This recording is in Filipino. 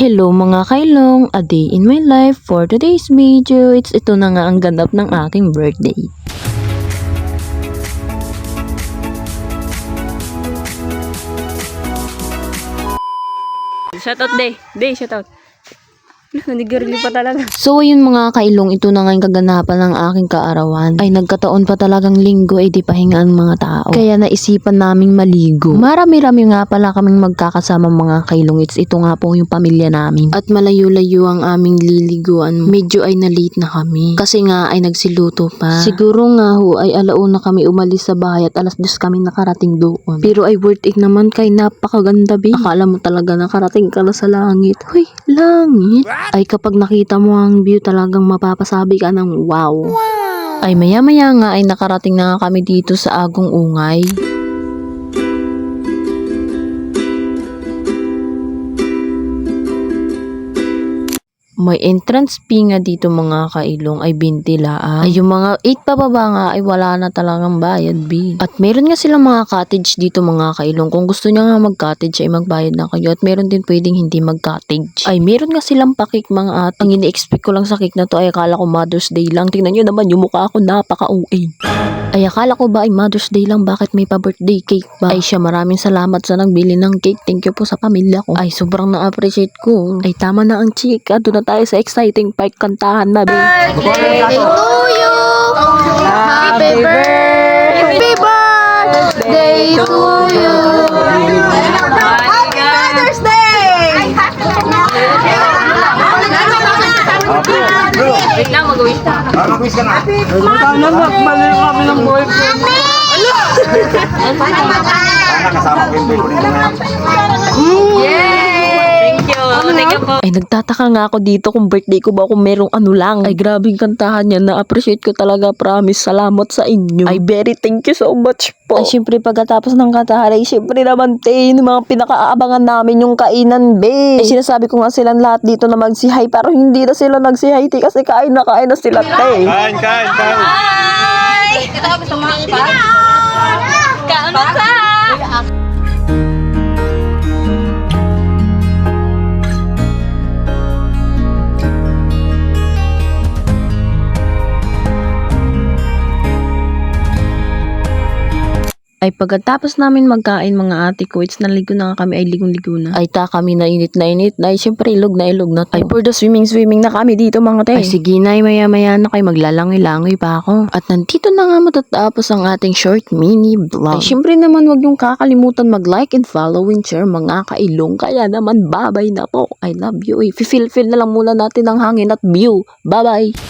Hello mga kailong, a day in my life. For today's video, ito na nga ang ganap ng aking birthday. Shoutout Day, shoutout. Nandigarili pa talaga. So ayun mga kailong, ito na nga yung kaganapan ng aking kaarawan. Ay nagkataon pa talagang linggo ay di pahinga ang mga tao. Kaya naisipan naming maligo. Marami-rami nga pala kaming magkakasama mga kailong. Ito nga po yung pamilya namin. At malayo-layo ang aming liliguan. Medyo ay na-late na kami. Kasi nga ay nagsiluto pa. Siguro nga ho ay alauna kami umalis sa bahay at alas 2 kami nakarating doon. Pero ay worth it naman kay napakaganda be. Akala mo talaga nakarating ka na sa langit. Hoy, langit! Ay kapag nakita mo ang view talagang mapapasabi ka ng wow. Ay maya-maya nga ay nakarating na nga kami dito sa Agong Ungay. May entrance fee nga dito mga kailong ay 20 laan. Ay yung mga 8 pababa nga ay wala na talagang bayad B. At meron nga silang mga cottage dito mga kailong. Kung gusto niya nga mag-cottage ay magbayad na kayo. At meron din pwedeng hindi mag-cottage. Ay meron nga silang pakik mga ate. Ang ini-expect ko lang sa cake na to ay akala ko Mother's Day lang. Tingnan nyo naman yung mukha ko napaka-OA. Ay akala ko ba ay Mother's Day lang, bakit may pa-birthday cake ba? Ay siya, maraming salamat sa nagbili ng cake. Thank you po sa pamilya ko. Ay sobrang na-appreciate ko. Ay tama na ang chika. Doon na tayo sa exciting part, kantahan na be. Birthday to you! Happy birthday! Happy birthday to you! Happy Mother's Day! Wait lang, mag-wish ka. Mag-wish ka na. Sana magmali kami ng boyfriend. Sana kasama ko yung boyfriend mo. Yay! Thank you. Thank you po. Ay nagtataka nga ako dito kung birthday ko ba kung merong ano lang. Ay grabing kantahan niya, na-appreciate ko talaga, promise. Salamat sa inyo. Ay very thank you so much po. Ay syempre pagkatapos ng kantahan ay syempre naman yung mga pinakaabangan namin yung kainan be. Ay sinasabi ko nga silang lahat dito na magsihay pero hindi na sila nagsihay kasi kain na sila te. Kain. Hi! Katapos ng mga pa? Kaano ka? Ay pagkatapos namin magkain mga ate ko, naligo na nga kami, ay ligong-ligo na. Ay kami na init na. Ay syempre ilog na to. Ay for the swimming na kami dito mga te. Ay sige na, maya-maya na kayo, maglalangoy-langoy pa ako. At nandito na nga matatapos ang ating short mini vlog. Ay syempre naman wag yung kakalimutan mag-like and follow and share mga kailong. Kaya naman babay na po. I love you. Feel na lang muna natin ang hangin at view. Bye-bye!